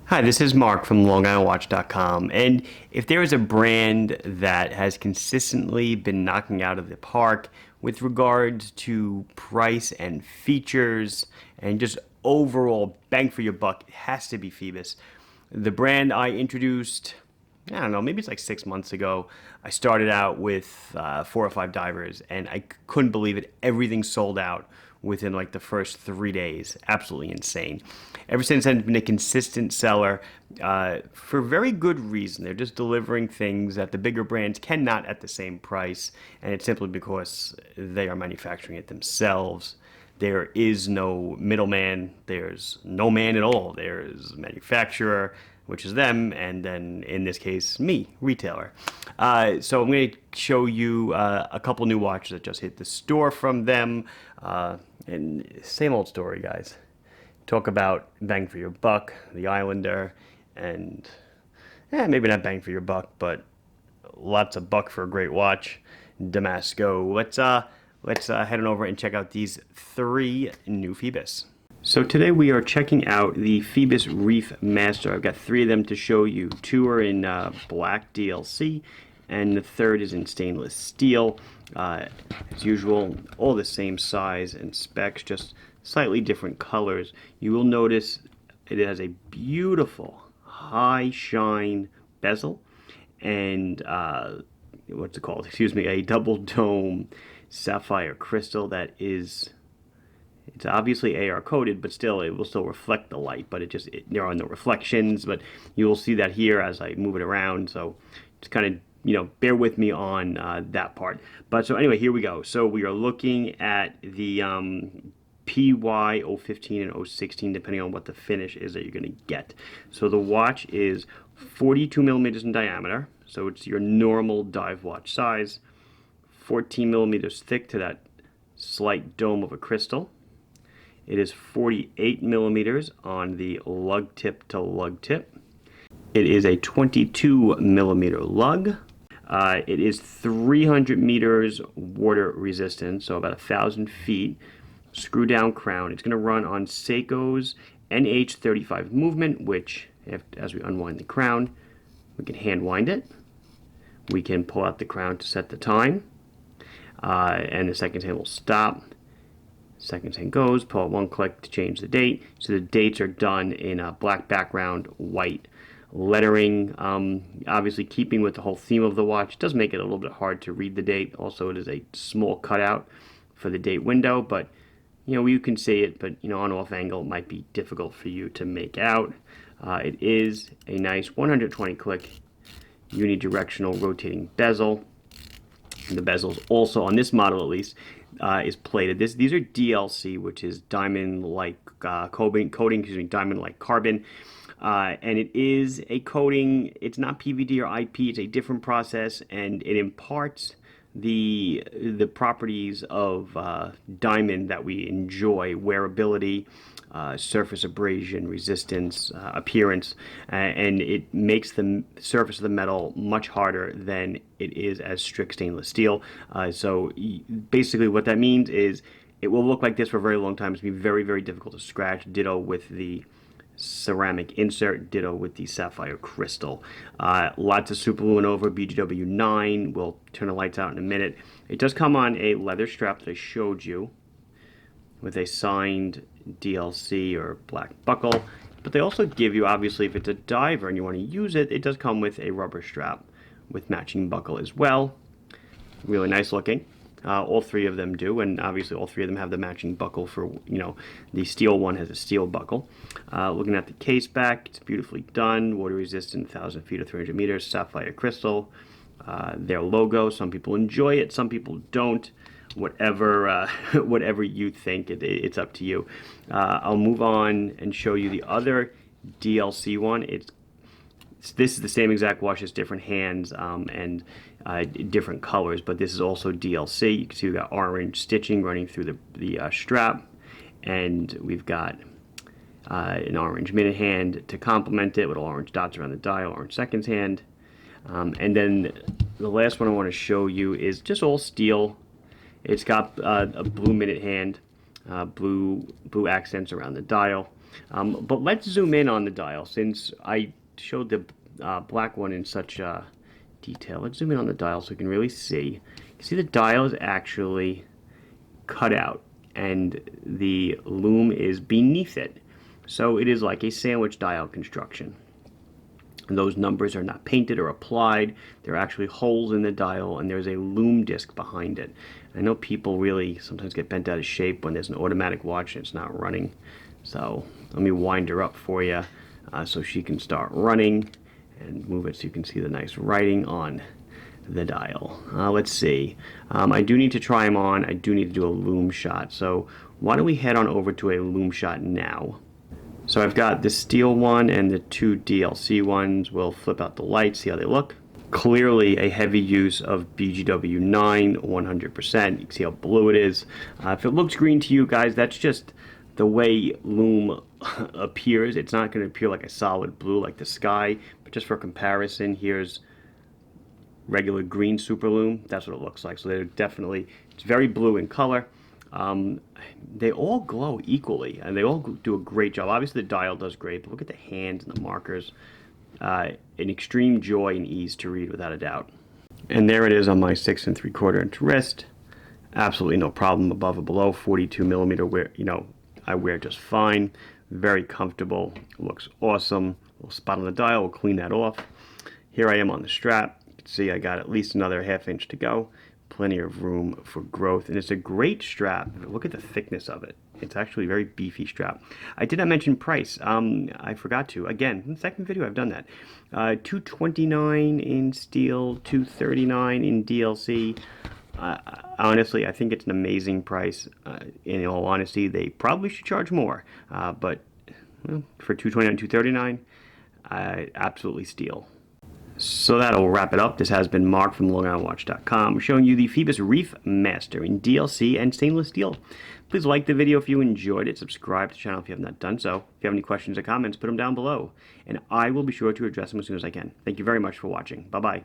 Hi, this is Mark from LongIslandWatch.com, and if there is a brand that has consistently been knocking out of the park with regards to price and features and just overall bang for your buck, it has to be Phoebus. The brand I introduced, I don't know, maybe it's like 6 months ago. I started out with 4 or 5 divers, and I couldn't believe it. Everything sold out within like the first 3 days. Absolutely insane. Ever since then, it's been a consistent seller for very good reason. They're just delivering things that the bigger brands cannot at the same price, and it's simply because they are manufacturing it themselves. There is no middleman. There's no man at all. There's manufacturer, which is them, and then in this case, me, retailer. So I'm going to show you a couple new watches that just hit the store from them. And same old story, guys. Talk about bang for your buck, the Islander, and maybe not bang for your buck, but lots of buck for a great watch, Damasco. Let's head on over and check out these 3 new Phoebus. So today we are checking out the Phoibos Reef Master. I've got 3 of them to show you. 2 are in black DLC, and the 3rd is in stainless steel. As usual, all the same size and specs, just slightly different colors. You will notice it has a beautiful high shine bezel and what's it called? Excuse me, a double dome sapphire crystal that is, it's obviously AR coated, but still it will still reflect the light, but there are no reflections, but you will see that here as I move it around. So just kind of, bear with me on that part. But so anyway, here we go. So we are looking at the PY 015 and 016, depending on what the finish is that you're going to get. So the watch is 42 millimeters in diameter, so it's your normal dive watch size, 14 millimeters thick to that slight dome of a crystal. It is 48 millimeters on the lug tip to lug tip. It is a 22 millimeter lug. It is 300 meters water resistant, so about 1,000 feet. Screw down crown. It's going to run on Seiko's NH35 movement, which as we unwind the crown, we can hand wind it. We can pull out the crown to set the time, and the seconds hand will stop. Seconds hand goes, pull out 1 click to change the date. So the dates are done in a black background, white lettering. Obviously keeping with the whole theme of the watch. It does make it a little bit hard to read the date. Also, it is a small cutout for the date window, but you can see it, but on off angle it might be difficult for you to make out. It is a nice 120 click unidirectional rotating bezel. And the bezel is also, on this model at least, is plated. These are DLC, which is diamond-like diamond-like carbon. And it is a coating. It's not PVD or IP. It's a different process, and it imparts the properties of diamond that we enjoy: wearability, surface abrasion, resistance, appearance, and it makes the surface of the metal much harder than it is as strict stainless steel. So basically what that means is it will look like this for a very long time. It's going to be very, very difficult to scratch. Ditto with the ceramic insert, ditto with the sapphire crystal. Lots of superluminova BGW9. We'll turn the lights out in a minute. It does come on a leather strap that I showed you with a signed DLC or black buckle, but they also give you, obviously if it's a diver and you want to use it, it does come with a rubber strap with matching buckle as well. Really nice looking. All 3 of them do, and obviously all 3 of them have the matching buckle for, the steel one has a steel buckle. Looking at the case back, it's beautifully done, water resistant, 1,000 feet or 300 meters, sapphire crystal, their logo. Some people enjoy it, some people don't. Whatever you think, it's up to you. I'll move on and show you the other DLC one. This is the same exact watch, just different hands and different colors, but this is also DLC. You can see we've got orange stitching running through the strap, and we've got an orange minute hand to complement it with orange dots around the dial, orange seconds hand. And then the last one I want to show you is just all steel. It's got a blue minute hand, blue accents around the dial. But let's zoom in on the dial since I showed the black one in such detail. Let's zoom in on the dial so you can really see. You see the dial is actually cut out and the loom is beneath it. So it is like a sandwich dial construction. And those numbers are not painted or applied. They're actually holes in the dial, and there's a loom disc behind it. I know people really sometimes get bent out of shape when there's an automatic watch and it's not running. So let me wind her up for you so she can start running, and move it so you can see the nice writing on the dial. Let's see. I do need to try them on. I do need to do a loom shot. So why don't we head on over to a loom shot now. So I've got the steel one and the two DLC ones. We'll flip out the lights, see how they look. Clearly a heavy use of BGW9, 100%. You can see how blue it is. If it looks green to you guys, that's just the way loom appears. It's not going to appear like a solid blue like the sky, but just for comparison, here's regular green super loom. That's what it looks like. So they're definitely, it's very blue in color. They all glow equally, and they all do a great job. Obviously, the dial does great, but look at the hands and the markers. An extreme joy and ease to read, without a doubt. And there it is on my 6 3/4 inch wrist. Absolutely no problem above or below. 42 millimeter, wear, I wear just fine. Very comfortable. Looks awesome. Little spot on the dial. We'll clean that off. Here I am on the strap. You can see I got at least another ½ inch to go. Plenty of room for growth, and it's a great strap. Look at the thickness of it. It's actually a very beefy strap. I did not mention price. I forgot to. Again, in the second video I've done that. $229 in steel, $239 in DLC. Honestly, I think it's an amazing price. In all honesty, they probably should charge more, but well, for $229, $239, absolutely steal. So that'll wrap it up. This has been Mark from LongIslandWatch.com, showing you the Phoibos Reef Master in DLC and stainless steel. Please like the video if you enjoyed it. Subscribe to the channel if you have not done so. If you have any questions or comments, put them down below, and I will be sure to address them as soon as I can. Thank you very much for watching. Bye-bye.